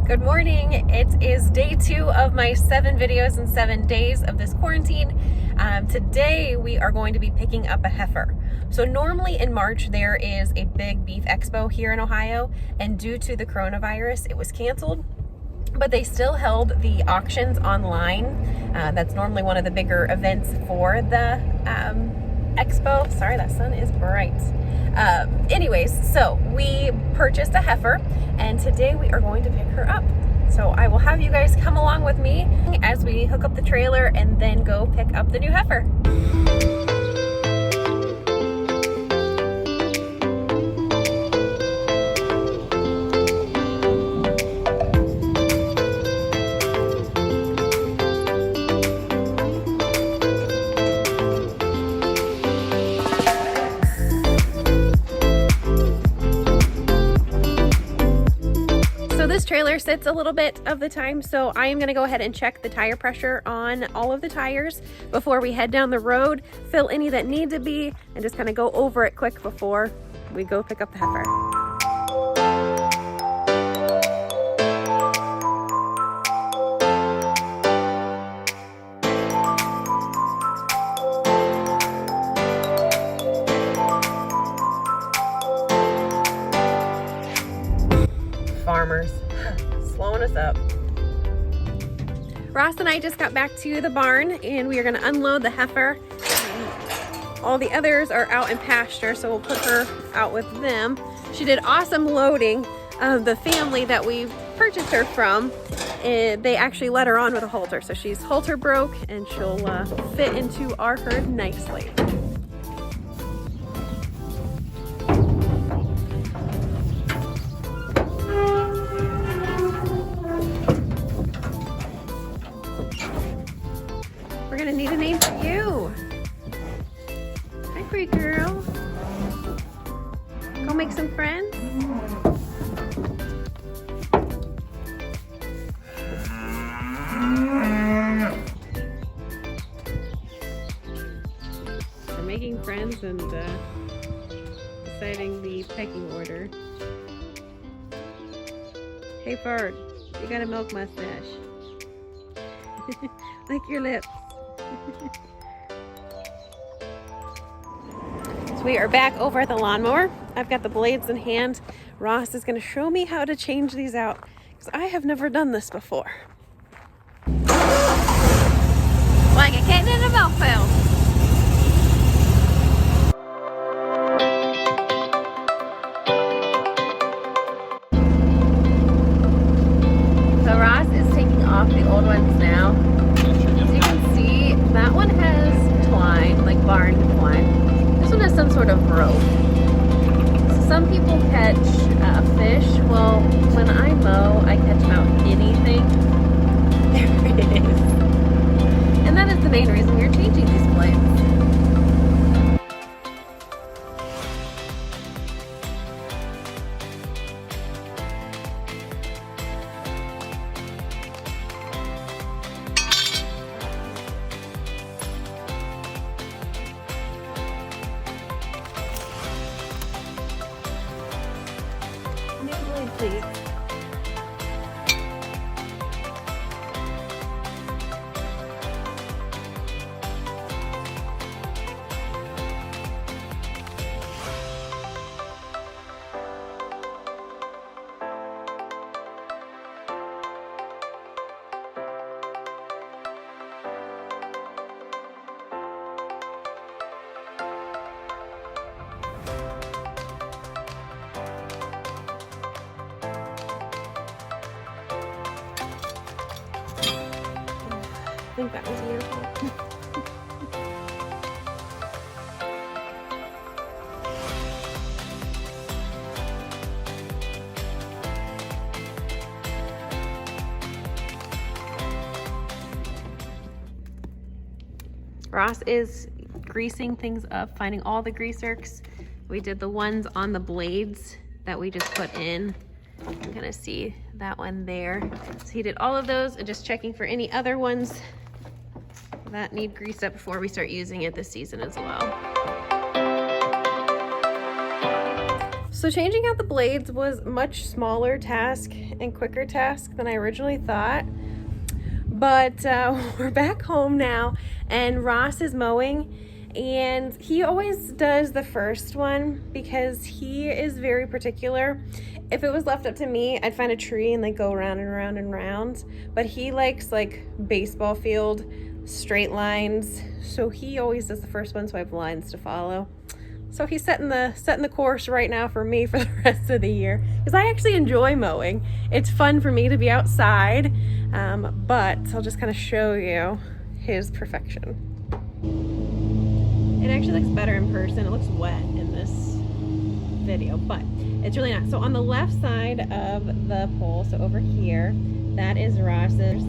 Good morning. It is day 2 of my 7 videos in 7 days of this quarantine. Today we are going to be picking up a heifer. So normally in March there is a big beef expo here in Ohio, and due to the coronavirus it was canceled, but they still held the auctions online. That's normally one of the bigger events for the expo. Sorry, that sun is bright. Anyways, so we purchased a heifer and today we are going to pick her up. So I will have you guys come along with me as we hook up the trailer and then go pick up the new heifer. This trailer sits a little bit of the time, so I am going to go ahead and check the tire pressure on all of the tires before we head down the road, fill any that need to be, and just kind of go over it quick before we go pick up the heifer. Farmers slowing us up. Ross and I just got back to the barn and we are going to unload the heifer. All the others are out in pasture, so we'll put her out with them. She did awesome loading. The family that we purchased her from, they actually let her on with a halter, so she's halter broke and she'll fit into our herd nicely. We're gonna need a name for you. Hi, pretty girl. Go make some friends. We're making friends and deciding the pecking order. Hey, bird, you got a milk mustache. Lick your lips. So we are back over at the lawnmower. I've got the blades in hand. Ross is going to show me how to change these out because I have never done this before. Like a kitten in a milk pail. So Ross is taking off the old ones now. That one has twine, like barn twine. This one has some sort of rope. So some people catch fish. Well, when I mow, I catch about anything. There it is. And that is the main reason we're changing these blades. Please. I think that was your fault. Ross is greasing things up, finding all the greaserks. We did the ones on the blades that we just put in. You're gonna see that one there. So he did all of those and just checking for any other ones that need grease up before we start using it this season as well. So changing out the blades was a much smaller task and quicker task than I originally thought. But we're back home now, and Ross is mowing, and he always does the first one because he is very particular. If it was left up to me, I'd find a tree and like go around and around and around. But he likes like baseball field, straight lines. So he always does the first one, so I have lines to follow. So he's setting the course right now for me for the rest of the year, because I actually enjoy mowing. It's fun for me to be outside, but I'll just kind of show you his perfection. It actually looks better in person. It looks wet in this video, but it's really not. So on the left side of the pole, so over here, that is Ross's.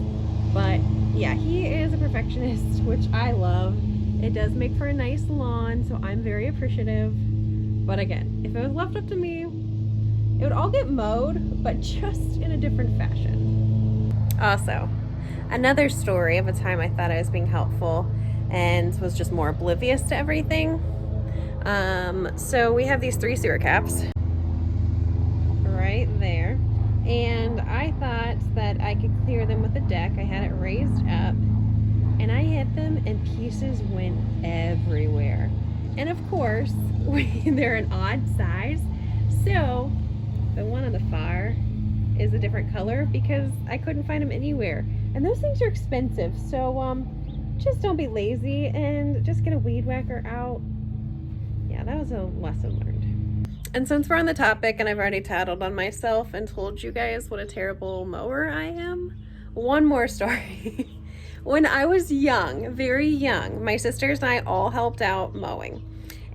But yeah, he is a perfectionist, which I love. It does make for a nice lawn, so I'm very appreciative. But again, if it was left up to me, it would all get mowed, but just in a different fashion. Also, another story of a time I thought I was being helpful and was just more oblivious to everything. So we have these 3 sewer caps right there, and I thought that I could clear them with a deck. I had it raised up, and I hit them and pieces went everywhere. And of course, they're an odd size, so the one on the far is a different color because I couldn't find them anywhere. And those things are expensive, so just don't be lazy and just get a weed whacker out. Yeah, that was a lesson learned. And since we're on the topic and I've already tattled on myself and told you guys what a terrible mower I am, one more story. When I was young, very young, my sisters and I all helped out mowing.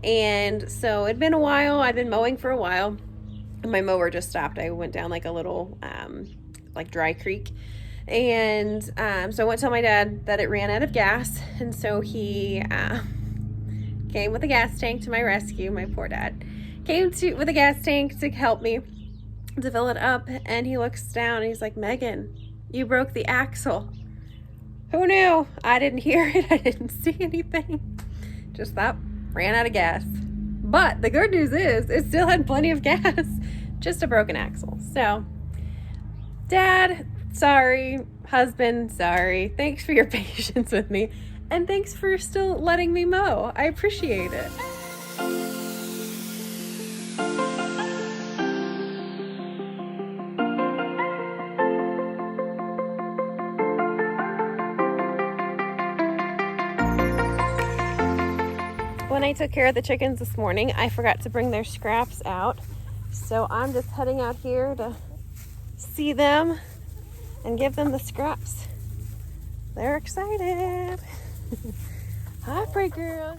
And so it'd been a while, I'd been mowing for a while, and my mower just stopped. I went down like a little like dry creek. And so I went to tell my dad that it ran out of gas, and so he came with a gas tank to my rescue. My poor dad came with a gas tank to help me to fill it up, and he looks down and he's like, "Megan, you broke the axle." Who knew? I didn't hear it. I didn't see anything. Just that ran out of gas. But the good news is it still had plenty of gas, just a broken axle. So, Dad, sorry. Husband, sorry. Thanks for your patience with me. And thanks for still letting me mow. I appreciate it. When I took care of the chickens this morning, I forgot to bring their scraps out. So I'm just heading out here to see them and give them the scraps. They're excited. Hi, pretty girl.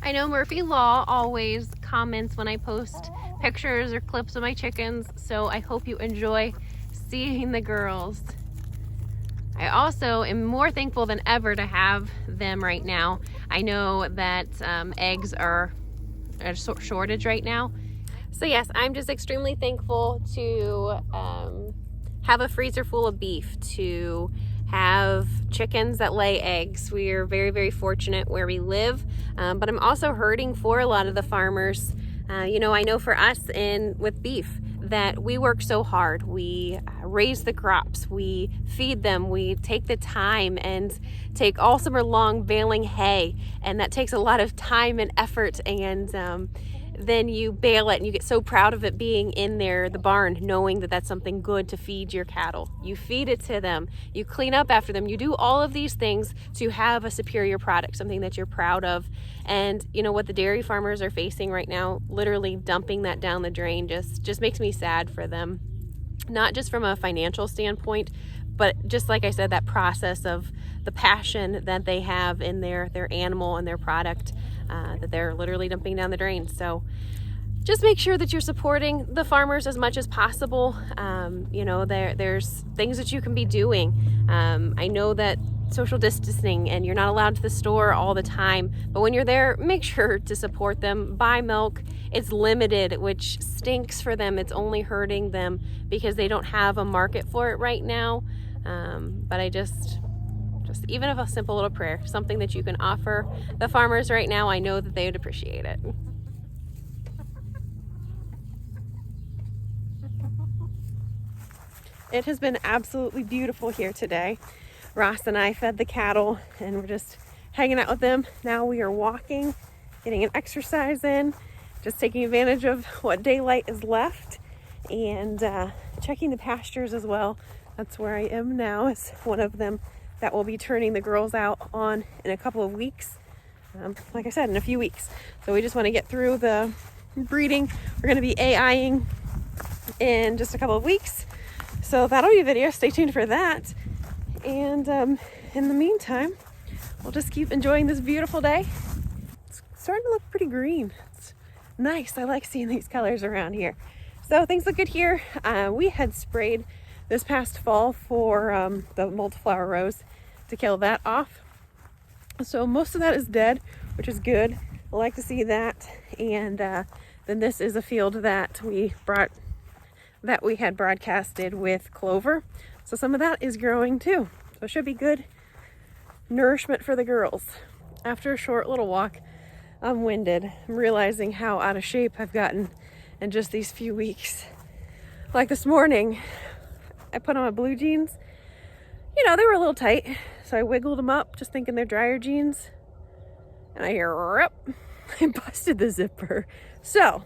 I know Murphy Law always comments when I post pictures or clips of my chickens, so I hope you enjoy seeing the girls. I also am more thankful than ever to have them right now. I know that eggs are a shortage right now. So yes, I'm just extremely thankful to have a freezer full of beef, to have chickens that lay eggs. We are very, very fortunate where we live, but I'm also hurting for a lot of the farmers. You know, I know for us with beef that we work so hard. We raise the crops, we feed them, we take the time and take all summer long baling hay, and that takes a lot of time and effort, and then you bale it and you get so proud of it being in there, the barn, knowing that that's something good to feed your cattle. You feed it to them, you clean up after them, you do all of these things to have a superior product, something that you're proud of. And you know what the dairy farmers are facing right now, literally dumping that down the drain, just makes me sad for them. Not just from a financial standpoint, but just like I said, that process of the passion that they have in their animal and their product, that they're literally dumping down the drain. So just make sure that you're supporting the farmers as much as possible. You know, there's things that you can be doing. I know that social distancing and you're not allowed to the store all the time, but when you're there, make sure to support them. Buy milk. It's limited, which stinks for them. It's only hurting them because they don't have a market for it right now. But I just even if a simple little prayer, something that you can offer the farmers right now, I know that they would appreciate it. It has been absolutely beautiful here today. Ross and I fed the cattle and we're just hanging out with them. Now we are walking, getting an exercise in, just taking advantage of what daylight is left, and checking the pastures as well. That's where I am now. It's one of them that will be turning the girls out on in a couple of weeks. Like I said, in a few weeks. So we just want to get through the breeding. We're going to be AIing in just a couple of weeks. So that'll be a video. Stay tuned for that. And in the meantime, we'll just keep enjoying this beautiful day. It's starting to look pretty green. It's nice. I like seeing these colors around here. So things look good here. We had sprayed this past fall for the multiflower rose to kill that off. So most of that is dead, which is good. I like to see that. And then this is a field that we had broadcasted with clover. So some of that is growing too. So it should be good nourishment for the girls. After a short little walk, I'm winded. I'm realizing how out of shape I've gotten in just these few weeks. Like this morning, I put on my blue jeans. You know, they were a little tight, so I wiggled them up, just thinking they're dryer jeans. And I hear, rip, I busted the zipper. So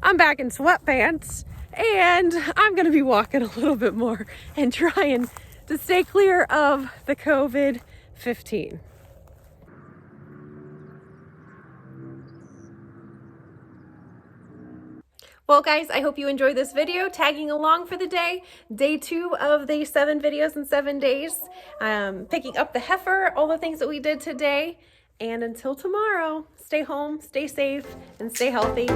I'm back in sweatpants, and I'm gonna be walking a little bit more and trying to stay clear of the COVID-19. Well guys, I hope you enjoyed this video, tagging along for the day 2 of the 7 videos in 7 days, picking up the heifer, all the things that we did today. And until tomorrow, stay home, stay safe, and stay healthy.